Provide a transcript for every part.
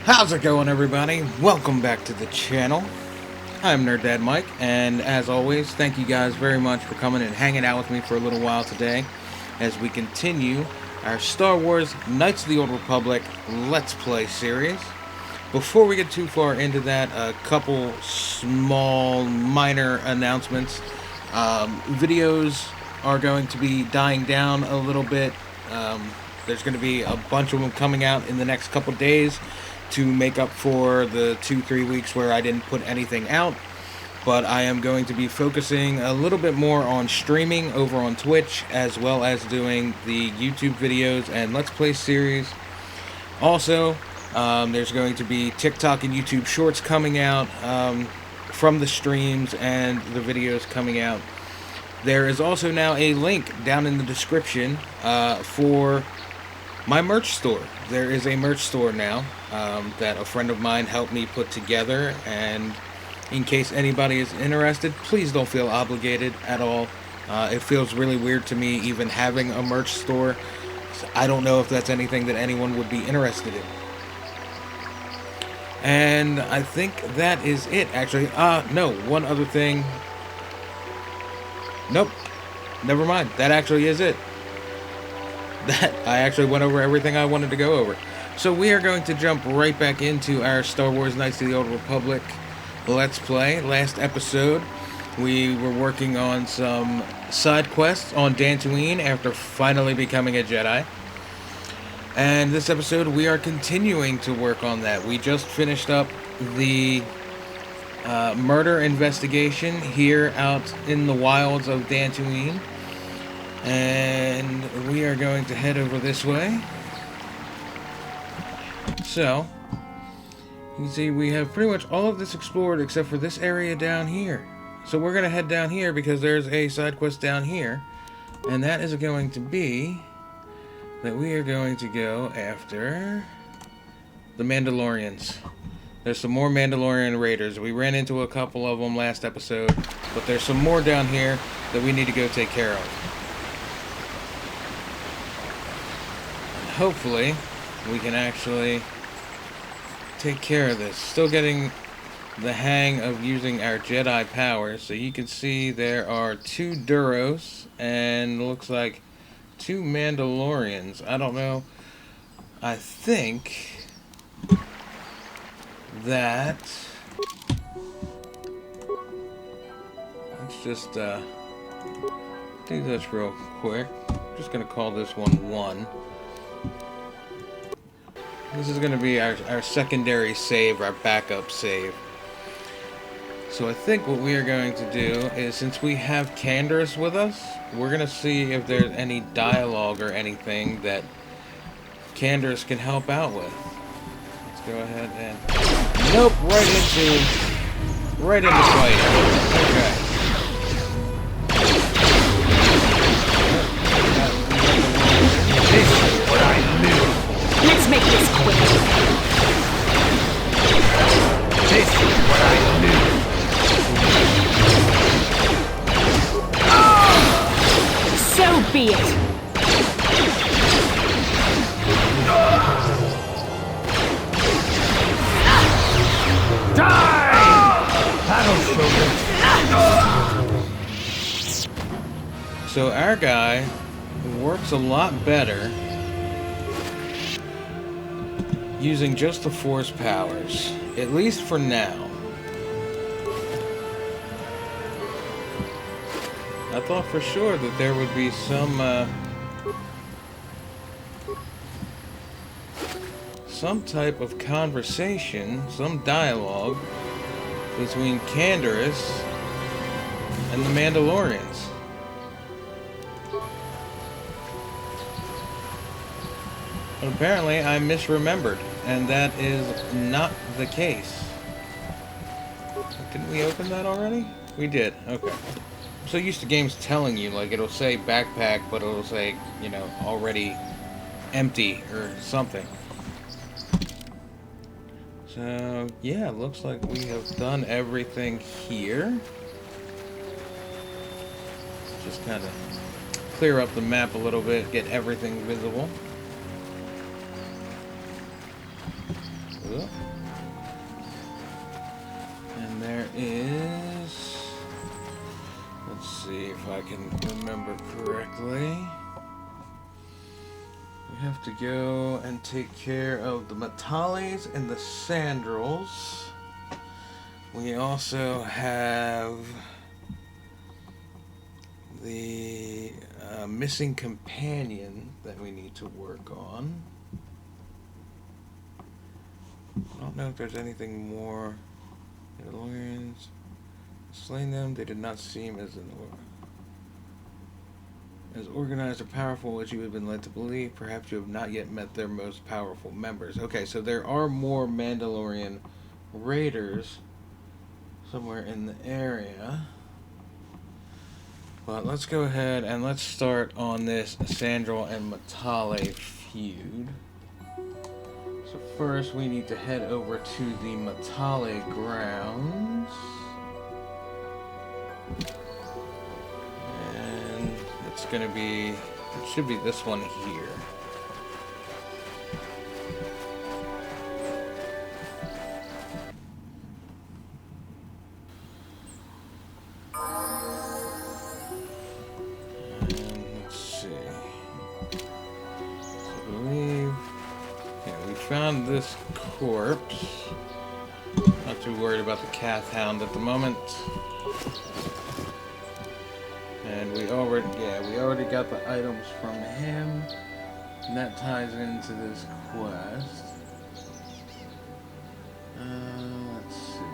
How's it going, everybody? Welcome back to the channel. I'm Nerd Dad Mike, and as always, thank you guys very much for coming and hanging out with me for a little while today as we continue our Star Wars Knights of the Old Republic Let's Play series. Before we get too far into that, a couple small, minor announcements. Videos are going to be dying down a little bit. There's going to be a bunch of them coming out in the next couple days to make up for the 2-3 weeks where I didn't put anything out. But I am going to be focusing a little bit more on streaming over on Twitch, as well as doing the YouTube videos and Let's Play series. Also, there's going to be TikTok and YouTube Shorts coming out from the streams and the videos coming out. There is also now a link down in the description for my merch store. There is a merch store now that a friend of mine helped me put together, and in case anybody is interested, please don't feel obligated at all. It feels really weird to me even having a merch store. So I don't know if that's anything that anyone would be interested in. And I think that is it, actually. No, one other thing. Nope. Never mind. That actually is it. I actually went over everything I wanted to go over. So we are going to jump right back into our Star Wars Knights of the Old Republic Let's Play. Last episode, we were working on some side quests on Dantooine after finally becoming a Jedi. And this episode, we are continuing to work on that. We just finished up the murder investigation here out in the wilds of Dantooine. And we are going to head over this way. So, you can see we have pretty much all of this explored except for this area down here. So we're going to head down here because there's a side quest down here. And that is going to be that we are going to go after the Mandalorians. There's some more Mandalorian raiders. We ran into a couple of them last episode, but there's some more down here that we need to go take care of. And hopefully, we can actually take care of this. Still getting the hang of using our Jedi powers. So you can see there are 2 Duros and looks like 2 Mandalorians. I don't know. I think that let's just do this real quick. I'm just gonna call this one 1. This is gonna be our secondary save, our backup save. So I think what we are going to do is, since we have Candace with us, we're going to see if there's any dialogue or anything that Candace can help out with. Let's go ahead and... Nope, right into fighting. Okay. This is what I live for. Let's make this quick. This is what I live for. So be it. Die! That'll show them. So our guy works a lot better using just the Force powers, at least for now. I thought for sure that there would be some type of conversation, some dialogue between Candace and the Mandalorians. But apparently I misremembered, and that is not the case. Didn't we open that already? We did, okay. I'm so used to games telling you, like, it'll say backpack, but it'll say, you know, already empty or something. So, yeah, it looks like we have done everything here. Just kind of clear up the map a little bit, get everything visible. And there is... Let's see if I can remember correctly. We have to go and take care of the Matales and the Sandrals. We also have the missing companion that we need to work on. I don't know if there's anything more. Mandalorians, slain them. They did not seem as organized or powerful as you have been led to believe. Perhaps you have not yet met their most powerful members. Okay, so there are more Mandalorian raiders somewhere in the area. But let's go ahead and let's start on this Sandral and Matale feud. So first we need to head over to the Matale grounds. And it's gonna be, it should be this one here. Found this corpse. Not too worried about the Cath Hound at the moment. And we already got the items from him. And that ties into this quest. Let's see.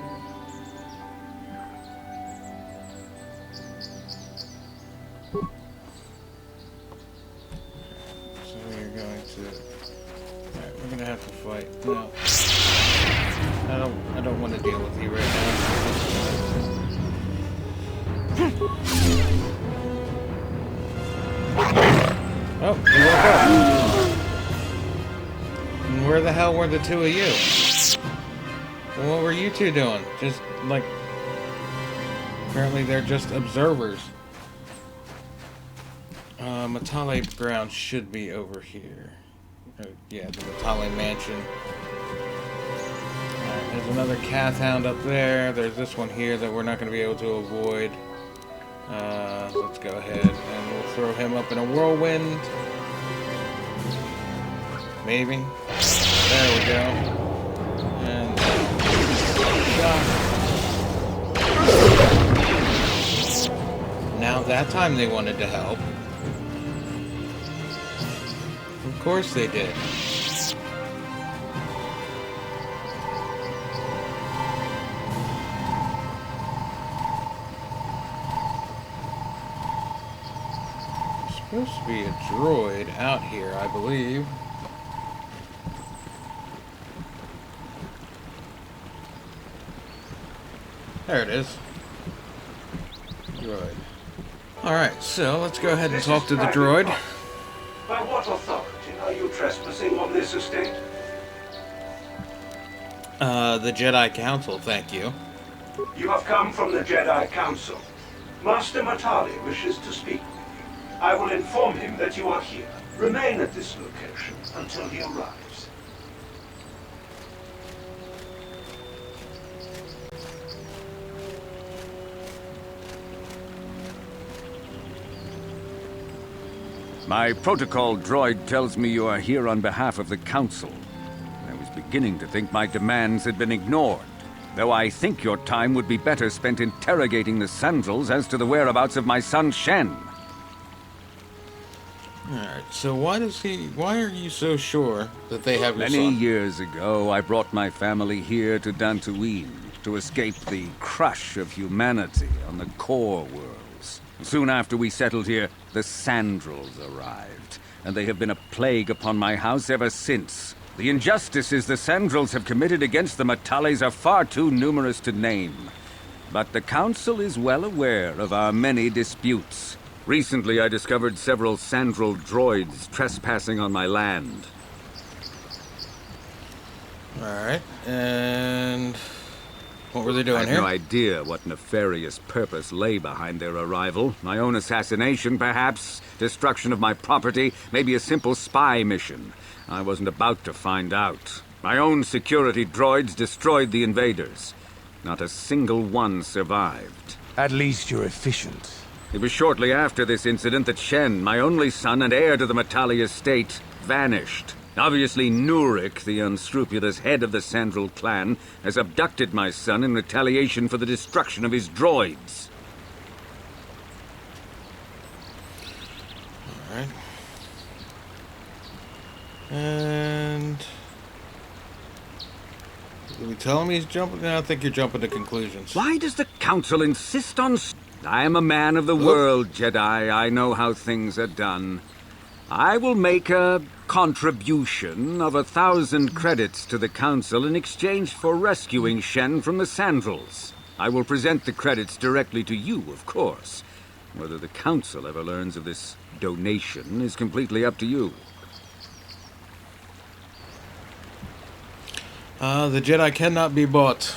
So we're going to... We're gonna have to fight. No, I don't want to deal with you right now. Oh, you woke up. And where the hell were the two of you? So what were you two doing? Just like, apparently they're just observers. Matale ground should be over here. Yeah, the Matale mansion. There's another Cath Hound up there. There's this one here that we're not going to be able to avoid. Let's go ahead and we'll throw him up in a whirlwind. Maybe. There we go. And now that time they wanted to help. Of course they did. There's supposed to be a droid out here, I believe. There it is. Droid. Alright, so let's go ahead and talk to the droid. By what authority are you trespassing on this estate? The Jedi Council, thank you. You have come from the Jedi Council. Master Matale wishes to speak with you. I will inform him that you are here. Remain at this location until he arrives. My protocol droid tells me you are here on behalf of the Council. I was beginning to think my demands had been ignored, though I think your time would be better spent interrogating the Sandrals as to the whereabouts of my son Shen. Alright, so why are you so sure that they have your son? Many years ago, I brought my family here to Dantooine to escape the crush of humanity on the KotOR worlds. Soon after we settled here, the Sandrals arrived, and they have been a plague upon my house ever since. The injustices the Sandrals have committed against the Matales are far too numerous to name. But the Council is well aware of our many disputes. Recently, I discovered several Sandral droids trespassing on my land. Alright, and what were they doing I have here? no idea what nefarious purpose lay behind their arrival. My own assassination, perhaps? Destruction of my property? Maybe a simple spy mission? I wasn't about to find out. My own security droids destroyed the invaders. Not a single one survived. At least you're efficient. It was shortly after this incident that Shen, my only son and heir to the Matale estate, vanished. Obviously, Nurik, the unscrupulous head of the Sandral clan, has abducted my son in retaliation for the destruction of his droids. Alright. And... did we tell him he's jumping? I think you're jumping to conclusions. Why does the Council insist on... I am a man of the world, Jedi. I know how things are done. I will make a contribution of 1,000 credits to the Council in exchange for rescuing Shen from the Sandrals. I will present the credits directly to you, of course. Whether the Council ever learns of this donation is completely up to you. The Jedi cannot be bought.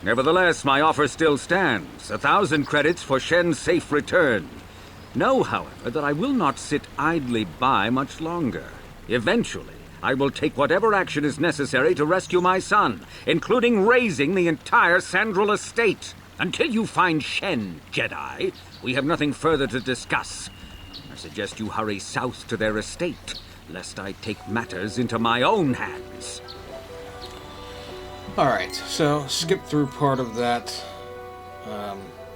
Nevertheless, my offer still stands. 1,000 credits for Shen's safe return. Know, however, that I will not sit idly by much longer. Eventually, I will take whatever action is necessary to rescue my son, including razing the entire Sandral estate. Until you find Shen, Jedi, we have nothing further to discuss. I suggest you hurry south to their estate, lest I take matters into my own hands. Alright, so skip through part of that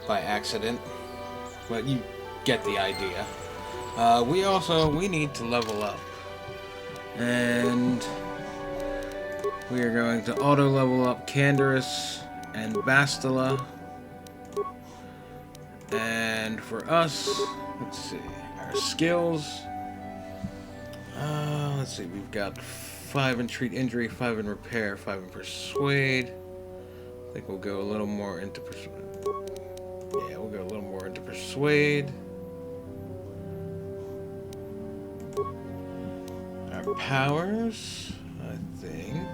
by accident, but you get the idea. We need to level up. And we are going to auto level up Canderous and Bastila. And for us, let's see, our skills. Let's see, we've got 5 in treat injury, 5 in repair, 5 in persuade. I think we'll go a little more into persuade. Yeah, we'll go a little more into persuade. Our powers, I think.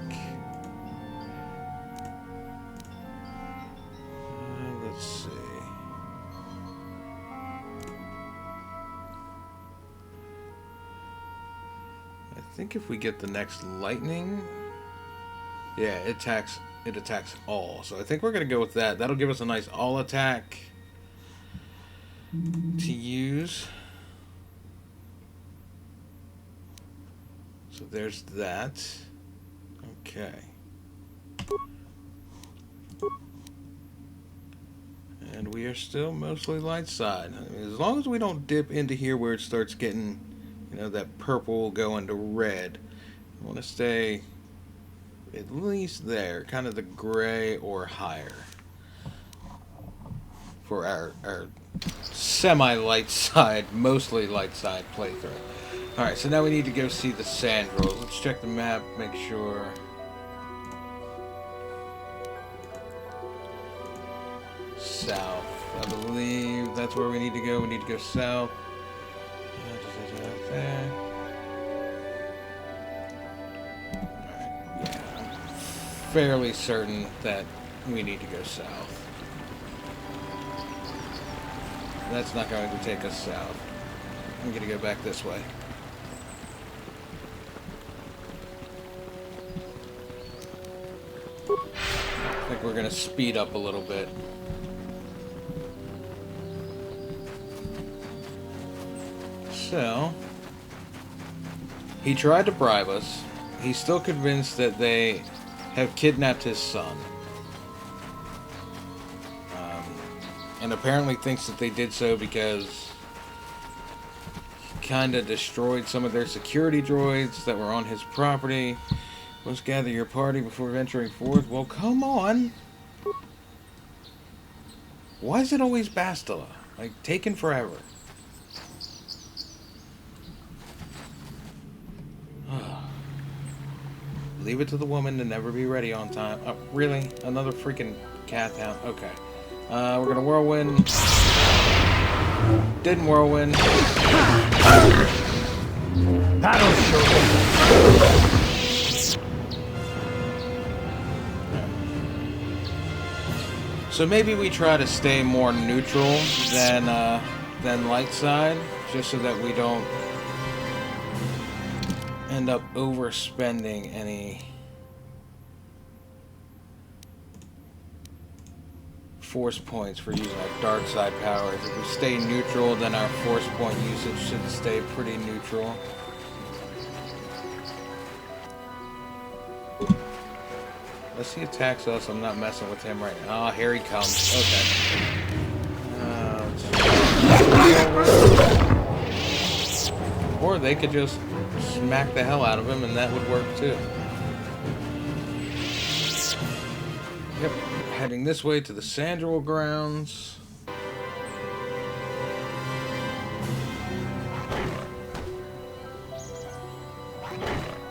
Let's see. I think if we get the next lightning, yeah, it attacks all. So I think we're gonna go with that. That'll give us a nice all attack to use. So there's that. Okay. And we are still mostly light side. I mean, as long as we don't dip into here where it starts getting, you know, that purple going to red. I want to stay at least there, kind of the gray or higher for our semi-light side, mostly light side playthrough. Alright, so now we need to go see the Sandrals. Let's check the map, make sure. South. I believe that's where we need to go. We need to go south. There. Alright, yeah. I'm fairly certain that we need to go south. That's not going to take us south. I'm going to go back this way. I think we're going to speed up a little bit. So, he tried to bribe us. He's still convinced that they have kidnapped his son. And apparently thinks that they did so because he kind of destroyed some of their security droids that were on his property. Must gather your party before venturing forth. Well, come on. Why is it always Bastila? Like, taking forever. Leave it to the woman to never be ready on time. Oh, really? Another freaking cat hound? Okay. We're gonna whirlwind. Didn't whirlwind. That'll show them. So maybe we try to stay more neutral than light side, just so that we don't end up overspending any force points for using our dark side powers. If we stay neutral, then our force point usage should stay pretty neutral. Unless he attacks us, I'm not messing with him right now. Oh, here he comes. Okay. Or they could just smack the hell out of him, and that would work too. Yep, heading this way to the Sandral grounds.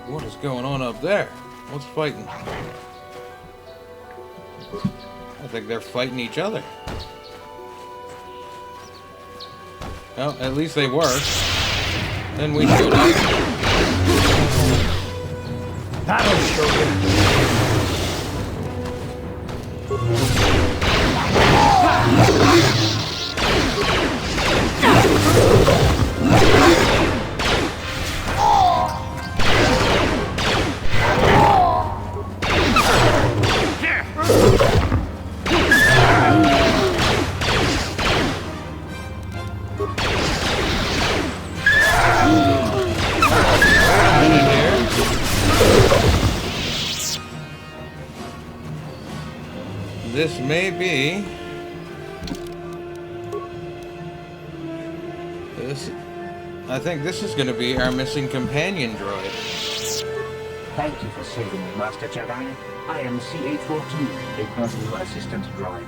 What is going on up there? What's fighting? I think they're fighting each other. Well, at least they were. Then we showed up. That'll show you. This may be this. I think this is going to be our missing companion droid. Thank you for saving me, Master Jedi. I am C-842, a personal assistant droid.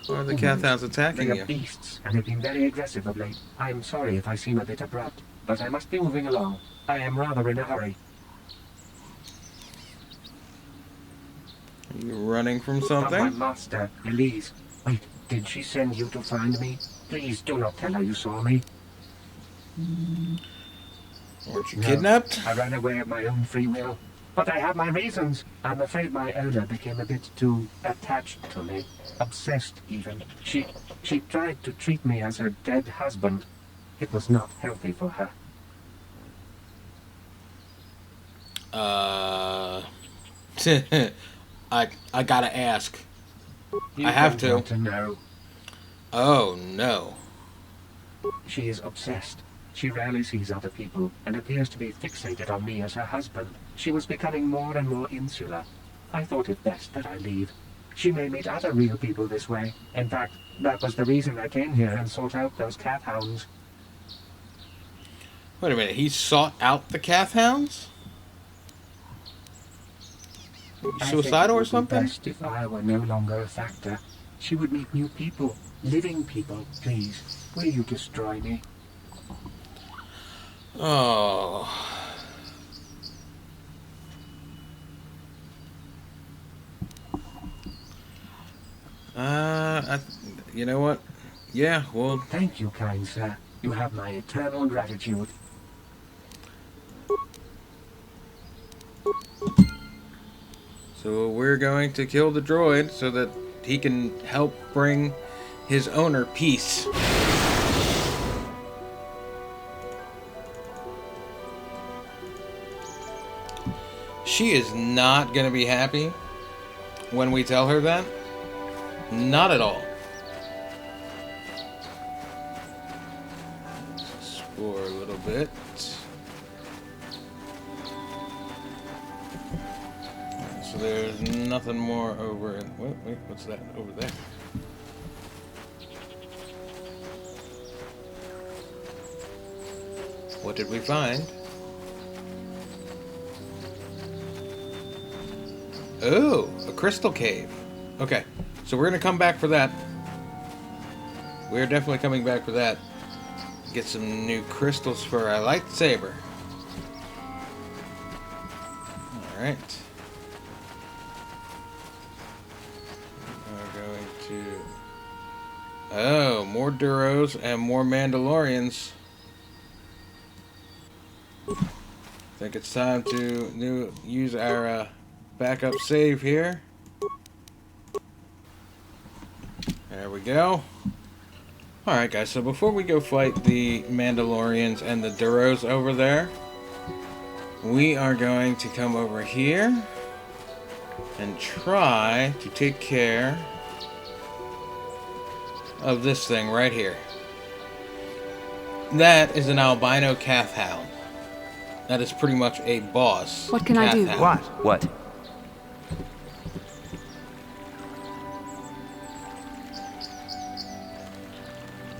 Are the Cathounds attacking They you? are beasts and have been very aggressive of late. I am sorry if I seem a bit abrupt, but I must be moving along. I am rather in a hurry. Are you running from From my something? master, Elise. Wait, did she send you to find me? Please do not tell her you saw me. Weren't you No, kidnapped? I ran away of my own free will. But I have my reasons. I'm afraid my owner became a bit too attached to me. Obsessed, even. She tried to treat me as her dead husband. It was not healthy for her. I gotta ask. You I have don't to. want to know. Oh no. She is obsessed. She rarely sees other people and appears to be fixated on me as her husband. She was becoming more and more insular. I thought it best that I leave. She may meet other real people this way. In fact, that was the reason I came here and sought out those Cathounds. Wait a minute. He sought out the Cathounds? Suicidal or something? I think it would be best if I were no longer a factor. She would meet new people, living people. Please, will you destroy me? Oh. You know what? Yeah, well, Thank you, kind sir. You have my eternal gratitude. so we're going to kill the droid so that he can help bring his owner peace. She is not going to be happy when we tell her that. Not at all. Let's explore a little bit. So there's nothing more over in... Wait, what's that over there? What did we find? Oh, a crystal cave. Okay, so we're gonna come back for that. We're definitely coming back for that. Get some new crystals for our lightsaber. Alright. We're going to... Oh, more Duros and more Mandalorians. I think it's time to use our backup save here. There we go. Alright guys, so before we go fight the Mandalorians and the Duros over there, we are going to come over here and try to take care of this thing right here. That is an albino calf hound. That is pretty much a boss. What can I do? Hound. What?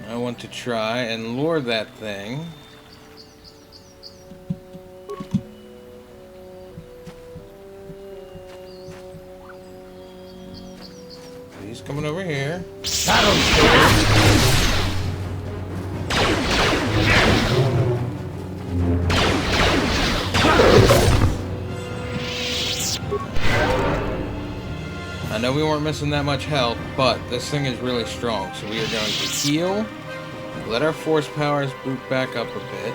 I want to try and lure that thing. He's coming over here. That'll show I know we weren't missing that much health, but this thing is really strong, so we are going to heal, let our force powers boot back up a bit.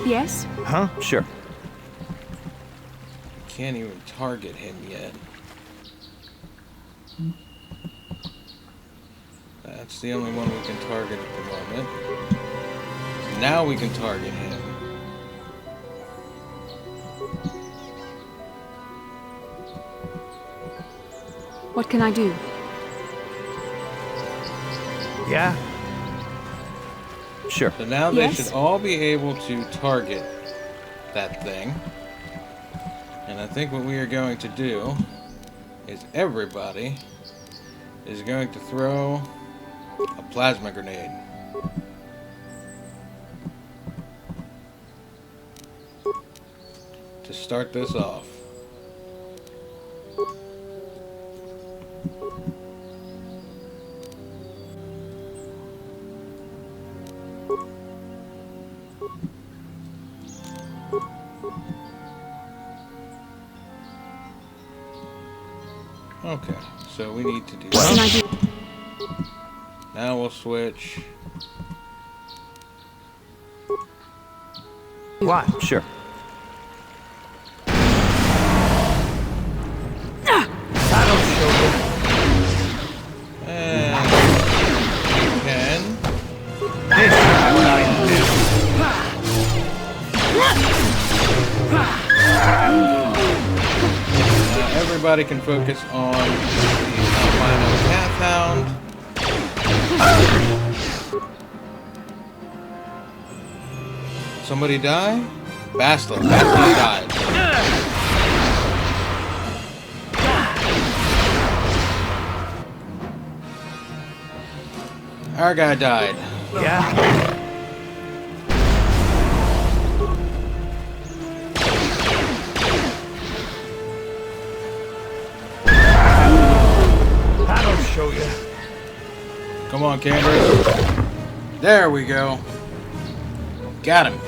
Yes? Huh? Sure. Can't even target him yet. That's the only one we can target at the moment. So now we can target him. What can I do? Yeah? Sure. So now Yes? they should all be able to target that thing. And I think what we are going to do is everybody is going to throw a plasma grenade. To start this off. Okay, so we need to do What can I that. do? Now we'll switch. What? Sure. That'll show And we can. you. This is what I do. Everybody can focus on the albino calf hound. Somebody die? Bastila. Bastila died. Our guy died. Yeah? That'll show you. Come on, Candace. There we go. Got him.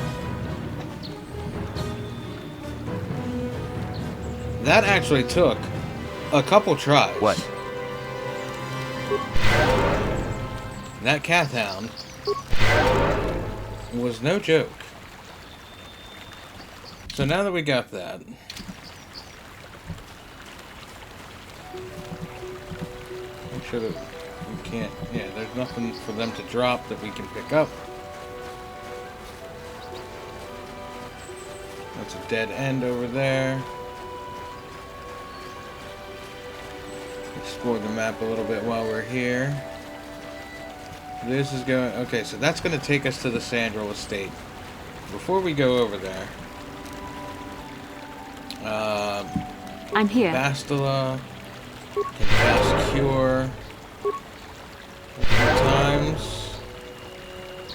That actually took a couple tries. What? That calf hound was no joke. So now that we got that, make sure that we can't, yeah, there's nothing for them to drop that we can pick up. That's a dead end over there. Explore the map a little bit while we're here. This is going... Okay, so that's going to take us to the Sandral estate. Before we go over there... I'm here. Bastila can cast Cure a few times.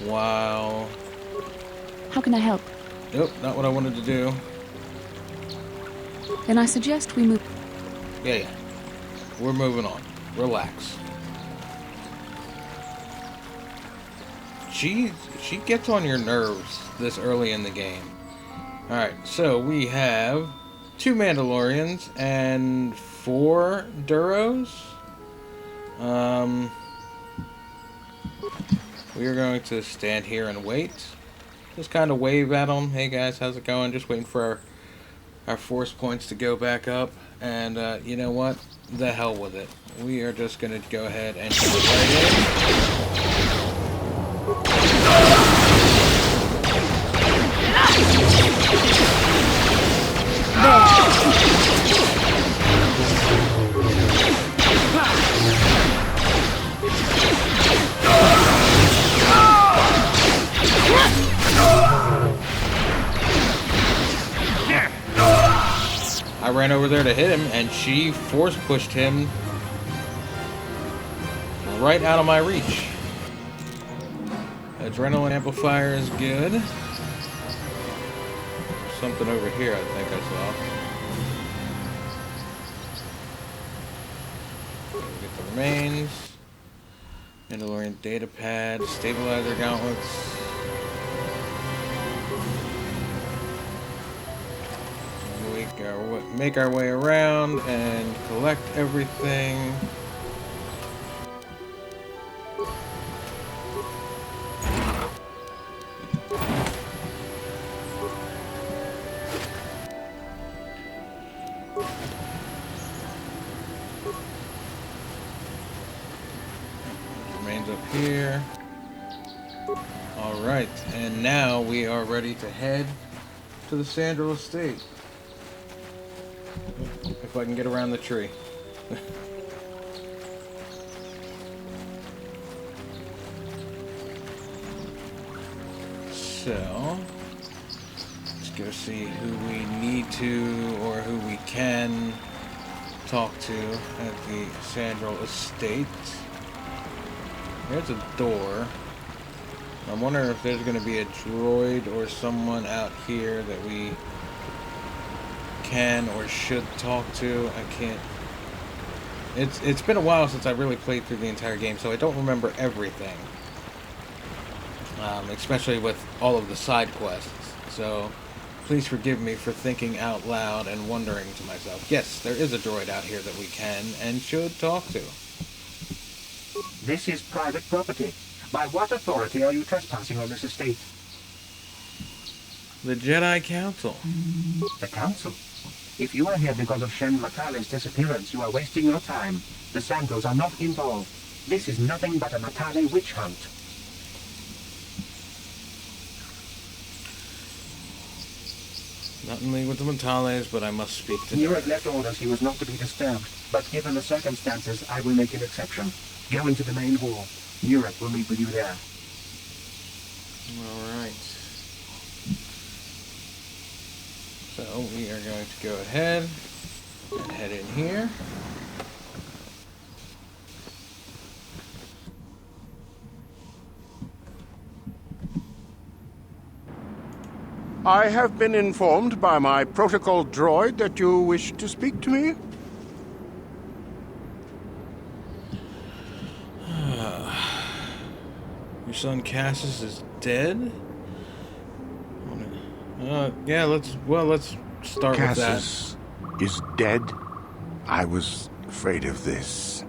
While... How can I help? Nope, not what I wanted to do. Then I suggest we move. Yeah. We're moving on. Relax. She gets on your nerves this early in the game. Alright, so we have 2 Mandalorians and 4 Duros. We are going to stand here and wait. Just kind of wave at them. Hey guys, how's it going? Just waiting for our force points to go back up. And you know what? The hell with it. we are just going to go ahead and go right I ran over there to hit him, and she force pushed him right out of my reach. Adrenaline amplifier is good. There's something over here I think I saw. Get the remains. Mandalorian data pad, stabilizer gauntlets. Make our way around and collect everything. Remains up here. Alright, and now we are ready to head to the Sandral estate. If I can get around the tree. So, let's go see who we need to or who we can talk to at the Sandral estate. There's a door. I'm wondering if there's going to be a droid or someone out here that we can or should talk to. I can't. It's been a while since I really played through the entire game, so I don't remember everything. Especially with all of the side quests. So please forgive me for thinking out loud and wondering to myself, yes, there is a droid out here that we can and should talk to. This is private property. By what authority are you trespassing on this estate? The Jedi Council. The Council? If you are here because of Sandral and Matale's disappearance, you are wasting your time. The Sandrals are not involved. This is nothing but a Matale witch hunt. Not in league with the Matales, but I must speak to them. Nurek left orders he was not to be disturbed, but given the circumstances, I will make an exception. Go into the main hall. Nurek will meet with you there. Alright. So we are going to go ahead and head in here. I have been informed by my protocol droid that you wish to speak to me. Your son Cassius is dead? Yeah, let's start with that. Cassius is dead? I was afraid of this.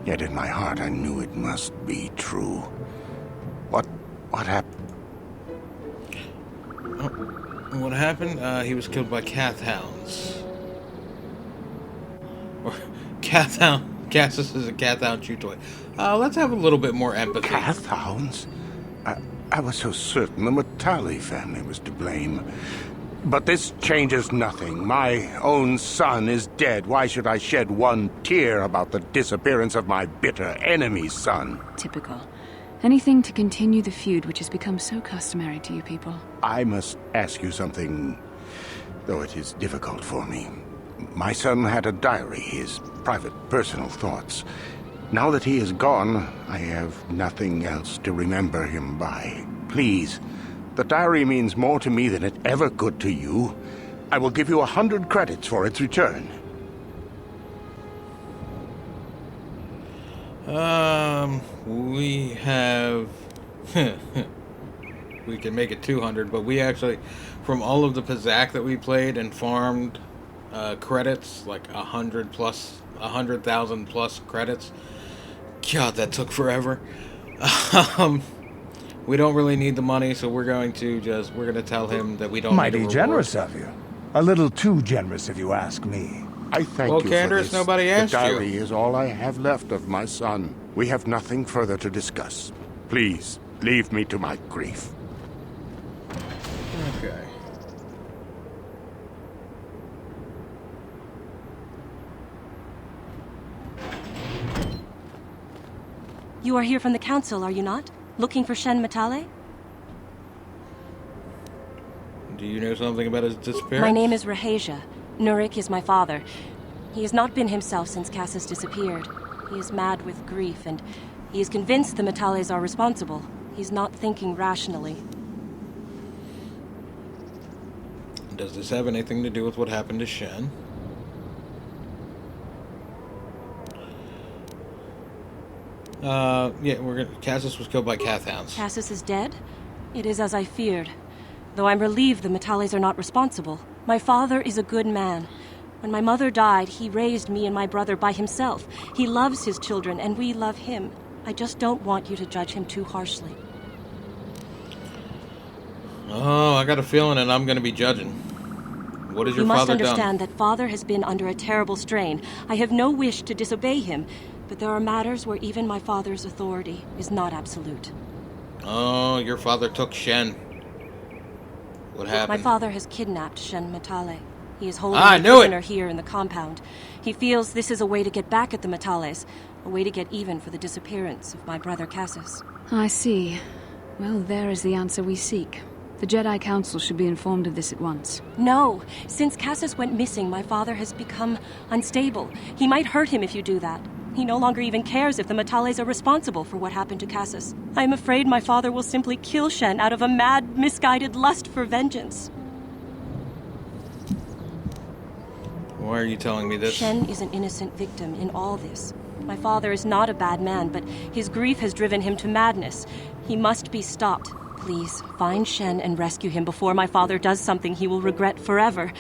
Yet in my heart I knew it must be true. What happened? What happened? He was killed by Cath hounds. Or Cath hound. Cassius is a Cath hound chew toy. Let's have a little bit more empathy. Cath hounds? I was so certain the Matale family was to blame. But this changes nothing. My own son is dead. Why should I shed one tear about the disappearance of my bitter enemy's son? Typical. Anything to continue the feud, which has become so customary to you people. I must ask you something, though it is difficult for me. My son had a diary, his private, personal thoughts. Now that he is gone, I have nothing else to remember him by. Please, the diary means more to me than it ever could to you. I will give you 100 credits for its return. We have... we can make it 200, but we actually, from all of the Pizak that we played and farmed credits, like 100,000 plus credits. God, that took forever. We don't really need the money, so we're going to tell him that we don't need a Mighty reward. generous of you. A little too generous, if you ask me. I thank Well, you Candace, for this. nobody asked the you. diary is all I have left of my son. We have nothing further to discuss. Please, leave me to my grief. Okay. You are here from the council, are you not? Looking for Shen Matale? Do you know something about his disappearance? My name is Rahasia. Nurik is my father. He has not been himself since Cassis disappeared. He is mad with grief, and he is convinced the Matales are responsible. He's not thinking rationally. Does this have anything to do with what happened to Shen? Yeah, Cassis was killed by Cathhounds. Cassis is dead? It is as I feared. Though I'm relieved the Matales are not responsible. My father is a good man. When my mother died, he raised me and my brother by himself. He loves his children, and we love him. I just don't want you to judge him too harshly. Oh, I got a feeling that I'm going to be judging. What has your You must father understand done? that father has been under a terrible strain. I have no wish to disobey him, but there are matters where even my father's authority is not absolute. Oh, your father took Shen. What happened? My father has kidnapped Shen Matale. He is holding I a knew it! prisoner here in the compound. He feels this is a way to get back at the Matales, a way to get even for the disappearance of my brother Cassis. I see. Well, there is the answer we seek. The Jedi Council should be informed of this at once. No! Since Cassis went missing, my father has become unstable. He might hurt him if you do that. He no longer even cares if the Matales are responsible for what happened to Cassis. I am afraid my father will simply kill Shen out of a mad, misguided lust for vengeance. Why are you telling me this? Shen is an innocent victim in all this. My father is not a bad man, but his grief has driven him to madness. He must be stopped. Please, find Shen and rescue him before my father does something he will regret forever.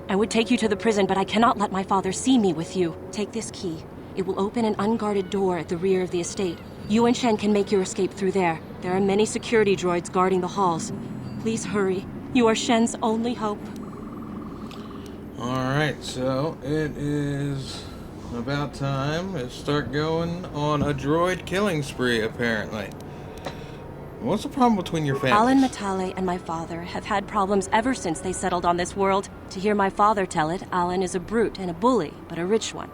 I would take you to the prison, but I cannot let my father see me with you. Take this key. It will open an unguarded door at the rear of the estate. You and Shen can make your escape through there. There are many security droids guarding the halls. Please hurry. You are Shen's only hope. Alright, so it is about time to start going on a droid killing spree, apparently. What's the problem between your families? Alan Matale and my father have had problems ever since they settled on this world. To hear my father tell it, Alan is a brute and a bully, but a rich one.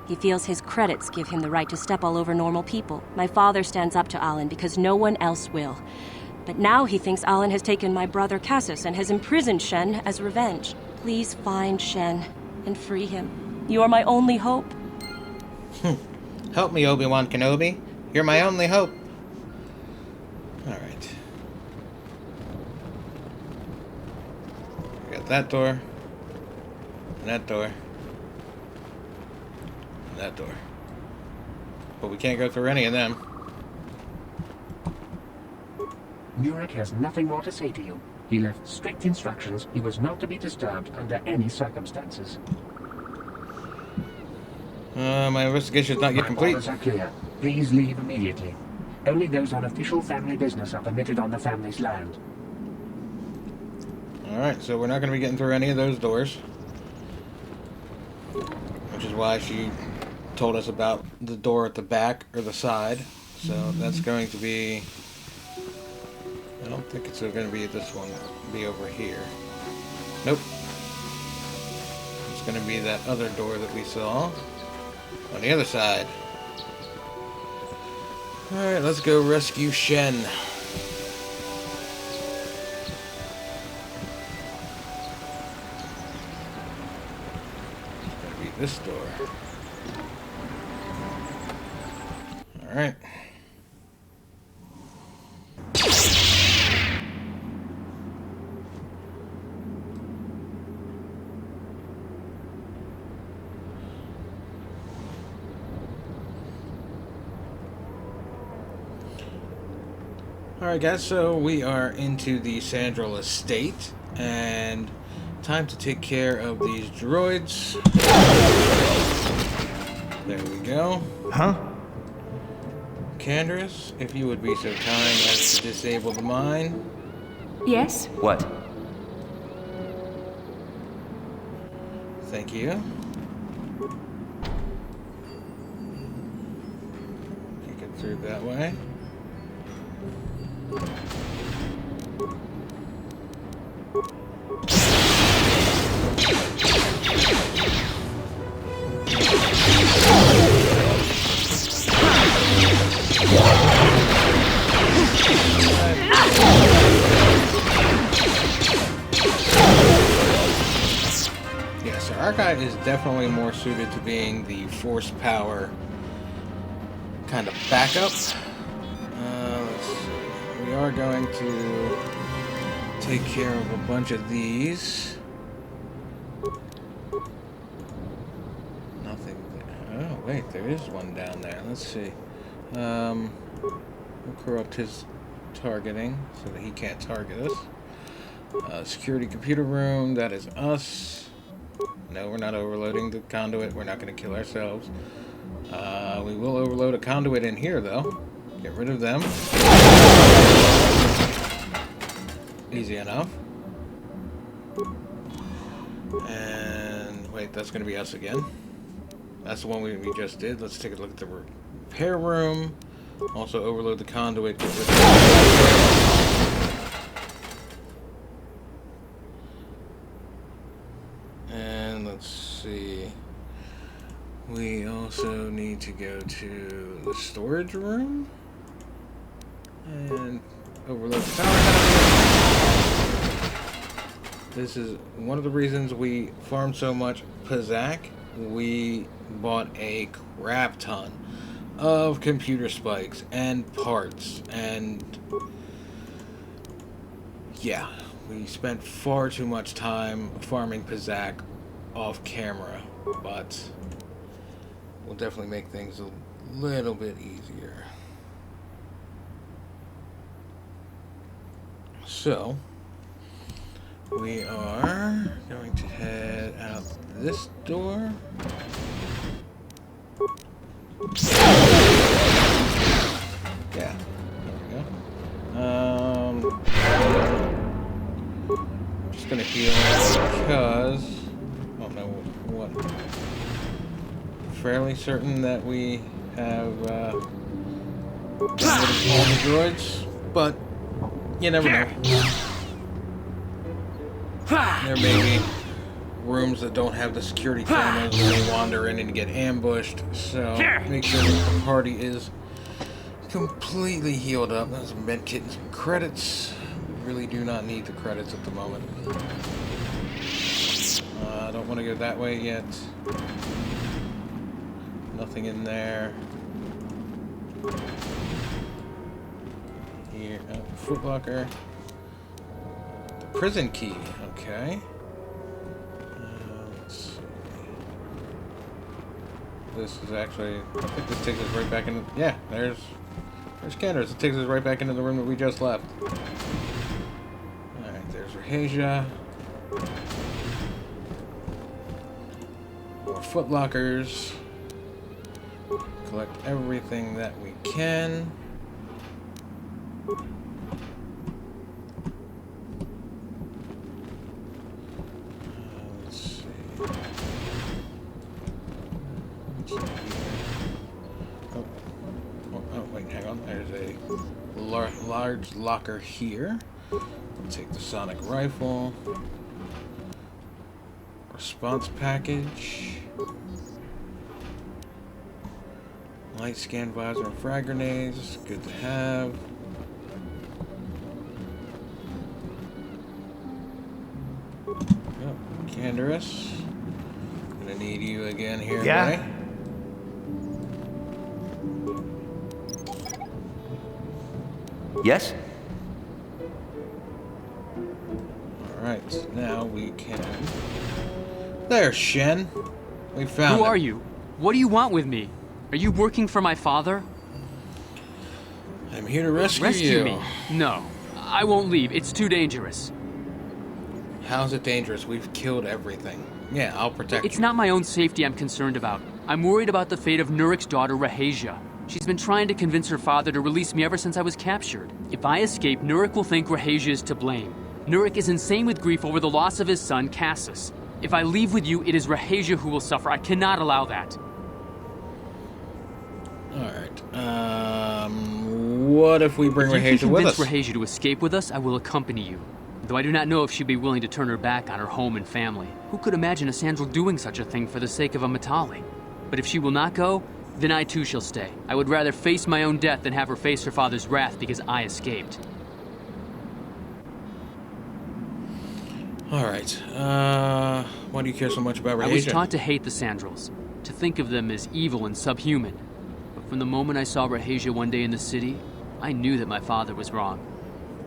He feels his credits give him the right to step all over normal people. My father stands up to Alan because no one else will. But now he thinks Alan has taken my brother Cassis and has imprisoned Shen as revenge. Please find Shen and free him. You are my only hope. Help me, Obi-Wan Kenobi. You're my only hope. Alright. We got that door. And that door. And that door. But we can't go through any of them. Nurik has nothing more to say to you. He left strict instructions he was not to be disturbed under any circumstances. My investigation is not yet My complete. orders are clear. Please leave immediately. Only those on official family business are permitted on the family's land. Alright, so we're not going to be getting through any of those doors. Which is why she told us about the door at the back or the side. So that's going to be... I don't think it's going to be this one. It'll be over here. Nope. It's going to be that other door that we saw on the other side. Alright, let's go rescue Shen. It's going to be this door. Alright. Alright guys, so we are into the Sandral estate, and time to take care of these droids. There we go. Huh? Candace, if you would be so kind as to disable the mine. Yes? What? Thank you. through that way. Yes, our guy is definitely more suited to being the force power kind of backup. Let's see. We are going to take care of a bunch of these. Nothing. Oh, wait, there is one down there. Let's see. We'll corrupt his targeting so that he can't target us. Security computer room, that is us. No, we're not overloading the conduit. We're not going to kill ourselves. We will overload a conduit in here, though. Get rid of them. Easy enough. And wait, that's going to be us again. That's the one we just did. Let's take a look at the repair room. Also overload the conduit. Get rid of and let's see. We also need to go to the storage room and overload the power conduit. This is one of the reasons we farmed so much Pazak. We bought a crap ton of computer spikes and parts, and yeah, we spent far too much time farming Pazak off camera, but we'll definitely make things a little bit easier. So we are going to head out this door. Yeah, there we go. I'm just gonna heal because I don't know what. Fairly certain that we have all the droids, but you never know. There may be rooms that don't have the security cameras and they wander in and get ambushed, so make sure that the party is completely healed up. That's a med kit and some credits. We really do not need the credits at the moment. I don't want to go that way yet. Nothing in there. Here, footlocker. The prison key, okay. Let's see. This is actually, I think this takes us right back in. Yeah, there's scanners. It takes us right back into the room that we just left. Alright, there's Rahasia. More footlockers. Collect everything that we can. Let's see. Oh, wait, hang on. There's a large locker here. We'll take the sonic rifle. Response package. Light scan visor and frag grenades. Good to have. Oh, Canderous. Gonna need you again here, Yeah. buddy. Yes? Alright, now we can... There's Shen. We found him. Who are you? What do you want with me? Are you working for my father? I'm here to rescue Rescue you. me? No. I won't leave. It's too dangerous. How's it dangerous? We've killed everything. Yeah, I'll protect you. It's not my own safety I'm concerned about. I'm worried about the fate of Nurik's daughter, Rahasia. She's been trying to convince her father to release me ever since I was captured. If I escape, Nurik will think Rahasia is to blame. Nurik is insane with grief over the loss of his son, Cassus. If I leave with you, it is Rahasia who will suffer. I cannot allow that. Alright, what if we bring If you Rahesia can with convince us? Rahesia to escape with us, I will accompany you. Though I do not know if she'd be willing to turn her back on her home and family. Who could imagine a Sandral doing such a thing for the sake of a Matale? But if she will not go, then I too shall stay. I would rather face my own death than have her face her father's wrath because I escaped. Alright, why do you care so much about Rahesia? I was taught to hate the Sandrals, to think of them as evil and subhuman. But from the moment I saw Rahesia one day in the city, I knew that my father was wrong.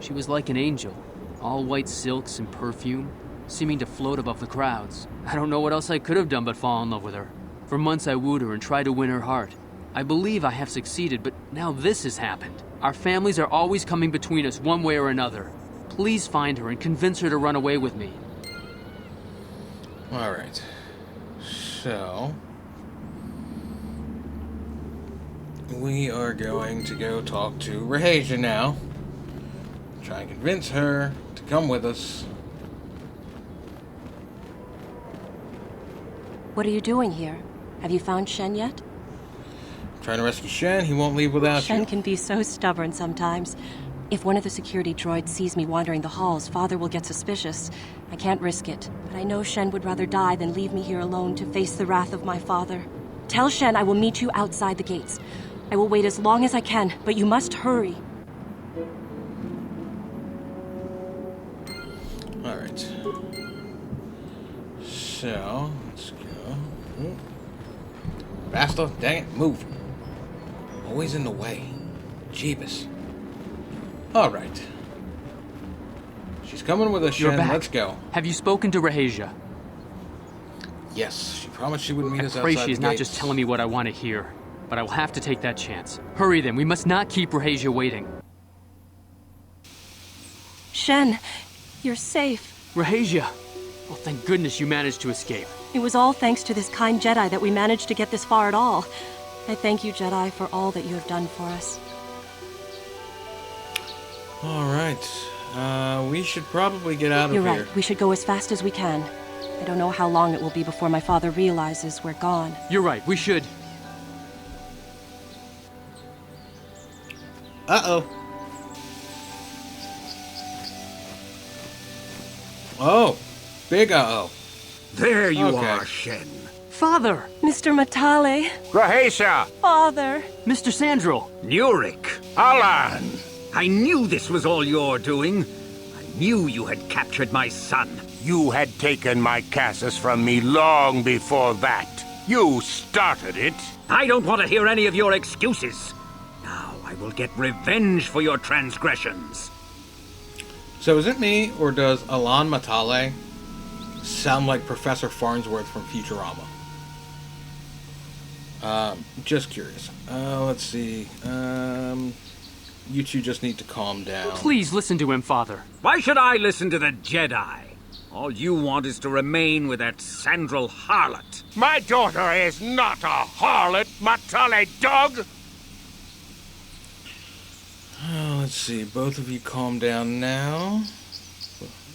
She was like an angel, all white silks and perfume, seeming to float above the crowds. I don't know what else I could have done but fall in love with her. For months I wooed her and tried to win her heart. I believe I have succeeded, but now this has happened. Our families are always coming between us one way or another. Please find her and convince her to run away with me. Alright. So... we are going to go talk to Rahesia now. Try and convince her to come with us. What are you doing here? Have you found Shen yet? Trying to rescue Shen. He won't leave without Shen you. can be so stubborn sometimes. If one of the security droids sees me wandering the halls, Father will get suspicious. I can't risk it, but I know Shen would rather die than leave me here alone to face the wrath of my father. Tell Shen I will meet you outside the gates. I will wait as long as I can, but you must hurry. Alright. So, let's go. Ooh. Basta, dang it, move. Always in the way. Jeebus. Alright. She's coming with us, You're Shen. back. Let's go. Have you spoken to Rahesia? Yes, she promised she would meet us Pray outside she is the not gates. just telling me what I want to hear. But I will have to take that chance. Hurry then, we must not keep Rahesia waiting. Shen, you're safe. Rahesia! Oh, thank goodness you managed to escape. It was all thanks to this kind Jedi that we managed to get this far at all. I thank you, Jedi, for all that you have done for us. Alright. We should probably get out of You're here. right. We should go as fast as we can. I don't know how long it will be before my father realizes we're gone. You're right, we should. Uh-oh. Oh. Big uh-oh. There you Okay. are, Shen. Father! Mr. Matale, Rahesia! Father. Mr. Sandral! Nurik! Alan! I knew this was all your doing. I knew you had captured my son. You had taken my Cassus from me long before that. You started it. I don't want to hear any of your excuses. Now I will get revenge for your transgressions. So is it me, or does Alan Matale sound like Professor Farnsworth from Futurama? Just curious. Let's see. You two just need to calm down. Please listen to him, Father. Why should I listen to the Jedi? All you want is to remain with that Sandral harlot. My daughter is not a harlot, Matale dog! Let's see. Both of you calm down now.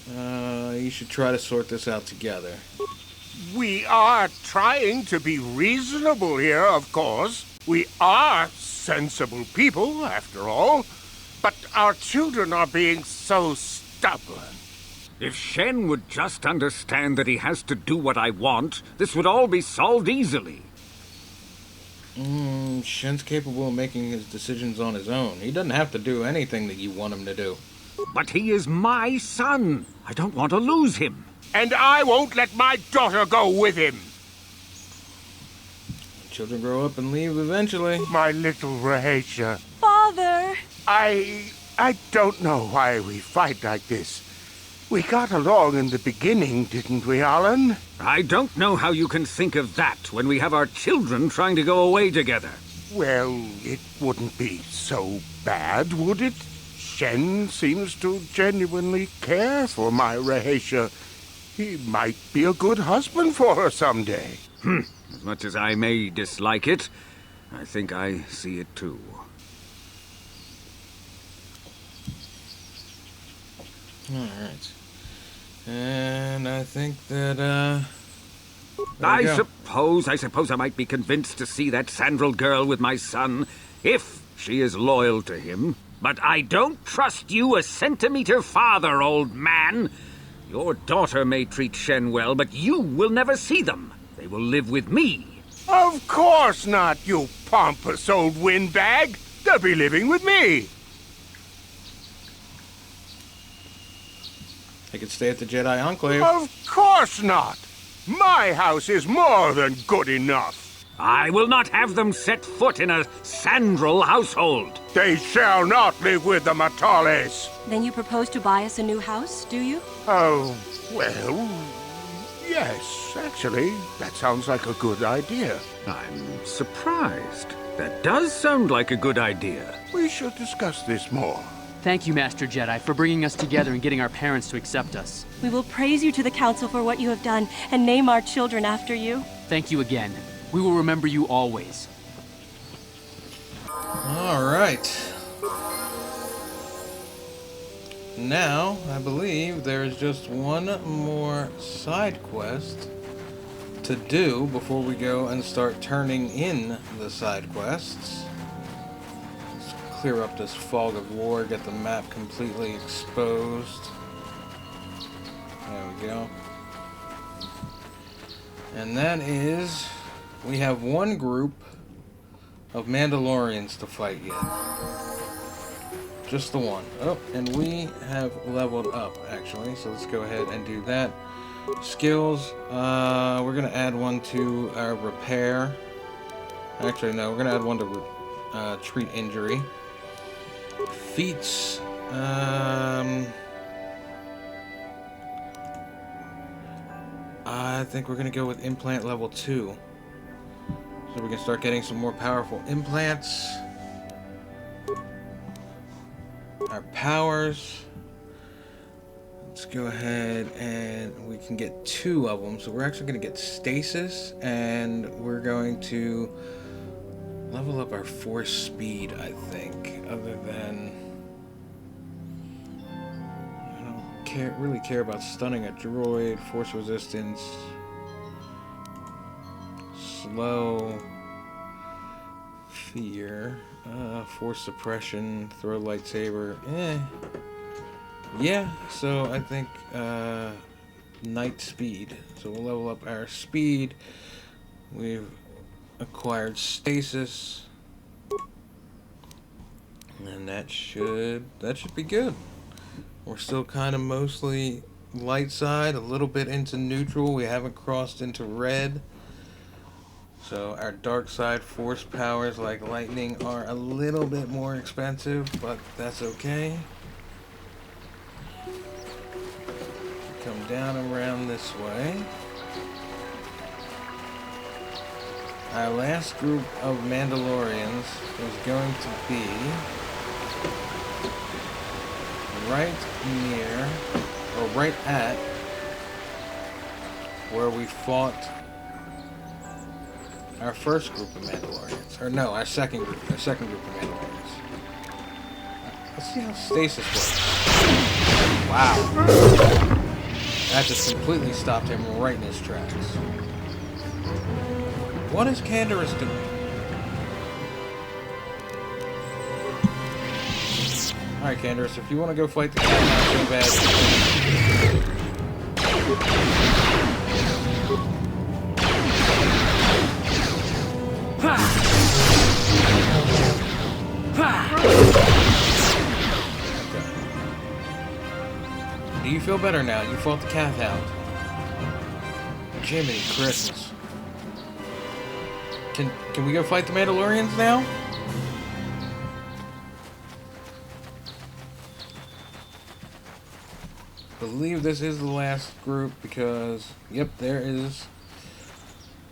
You should try to sort this out together. We are trying to be reasonable here, of course. We are sensible people, after all. But our children are being so stubborn. If Shen would just understand that he has to do what I want, this would all be solved easily. Shen's capable of making his decisions on his own. He doesn't have to do anything that you want him to do. But he is my son. I don't want to lose him. And I won't let my daughter go with him. Children grow up and leave eventually. My little Rahesia. Father. I don't know why we fight like this. We got along in the beginning, didn't we, Alan? I don't know how you can think of that when we have our children trying to go away together. Well, it wouldn't be so bad, would it? Shen seems to genuinely care for my Rahesia. He might be a good husband for her someday. As much as I may dislike it, I think I see it too. Alright. And I think that, I suppose I might be convinced to see that Sandral girl with my son, if she is loyal to him. But I don't trust you a centimeter farther, old man. Your daughter may treat Shen well, but you will never see them. They will live with me. Of course not, you pompous old windbag. They'll be living with me. They could stay at the Jedi Enclave. Of course not. My house is more than good enough. I will not have them set foot in a Sandral household. They shall not live with the Matales. Then you propose to buy us a new house, do you? Oh, well, yes, actually, that sounds like a good idea. I'm surprised. That does sound like a good idea. We should discuss this more. Thank you, Master Jedi, for bringing us together and getting our parents to accept us. We will praise you to the Council for what you have done and name our children after you. Thank you again. We will remember you always. Alright. Now, I believe there is just one more side quest to do before we go and start turning in the side quests. Let's clear up this fog of war, get the map completely exposed. There we go. And that is, we have one group of Mandalorians to fight yet. Just the one. Oh, and we have leveled up, actually. So let's go ahead and do that. Skills. We're going to add one to our repair. Actually, no. We're going to add one to treat injury. Feats. I think we're going to go with implant level 2. So we can start getting some more powerful implants. Our powers. Let's go ahead and we can get 2 of them. So we're actually going to get stasis, and we're going to level up our force speed, I think. Other than I don't really care about stunning a droid, force resistance, slow, fear, force suppression, throw lightsaber. Yeah, so I think night speed. So we'll level up our speed. We've acquired stasis, and that should be good. We're still kind of mostly light side, a little bit into neutral. We haven't crossed into red. So our dark side force powers like lightning are a little bit more expensive, but that's okay. Come down around this way. Our last group of Mandalorians is going to be right near, or right at, where we fought our first group of Mandalorians. Or no, our second group of Mandalorians. Let's see how stasis works. Wow. That just completely stopped him right in his tracks. What is Canderous doing? Alright, Canderous, if you want to go fight the cat, not so bad. Do you feel better now? You fought the Cath Hound. Jiminy Christmas. Can we go fight the Mandalorians now? Believe this is the last group because, yep, there is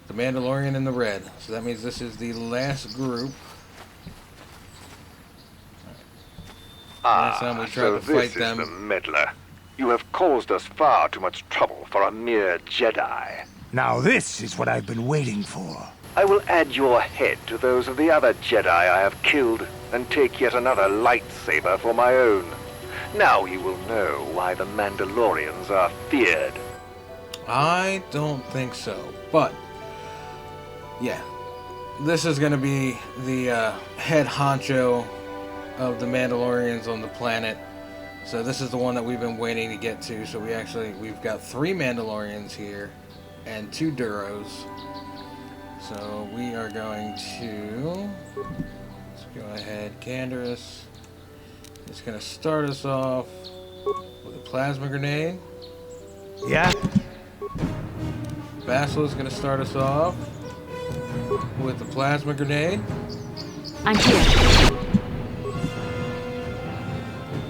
the Mandalorian in the red. So that means this is the last group. Last time we tried to fight this them. is the meddler. You have caused us far too much trouble for a mere Jedi. Now this is what I've been waiting for. I will add your head to those of the other Jedi I have killed, and take yet another lightsaber for my own. Now you will know why the Mandalorians are feared. I don't think so, but yeah, this is going to be the head honcho of the Mandalorians on the planet. So this is the one that we've been waiting to get to. So we've got 3 Mandalorians here and 2 Duros. So we are going to, let's go ahead, Canderous is going to start us off with a plasma grenade. Yeah? Vassal is going to start us off with the plasma grenade. I'm here.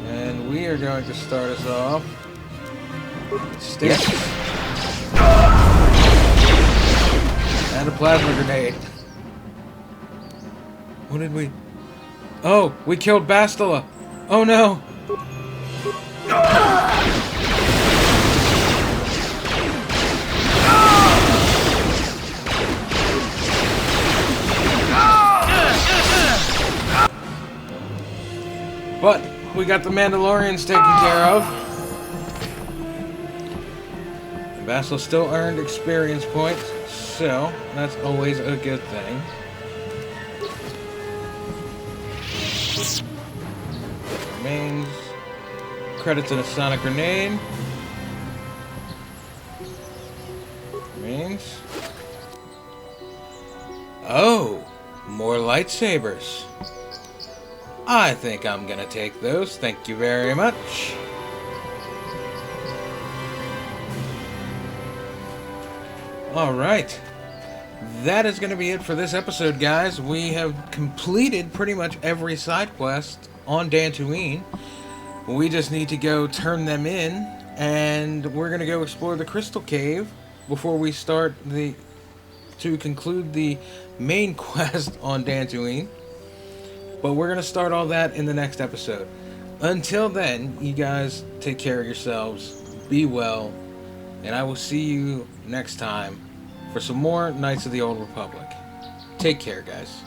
And we are going to start us off with sticks. And a plasma grenade. What did we... Oh, we killed Bastila. Oh no. But we got the Mandalorians taken care of. And Vassal still earned experience points, so that's always a good thing. Remains. Credits in a sonic grenade. Remains. Oh, more lightsabers. I think I'm gonna take those. Thank you very much. Alright. That is gonna be it for this episode, guys. We have completed pretty much every side quest on Dantooine. We just need to go turn them in, and we're gonna go explore the Crystal Cave before we start to conclude the main quest on Dantooine. But we're going to start all that in the next episode. Until then, you guys take care of yourselves, be well, and I will see you next time for some more Knights of the Old Republic. Take care, guys.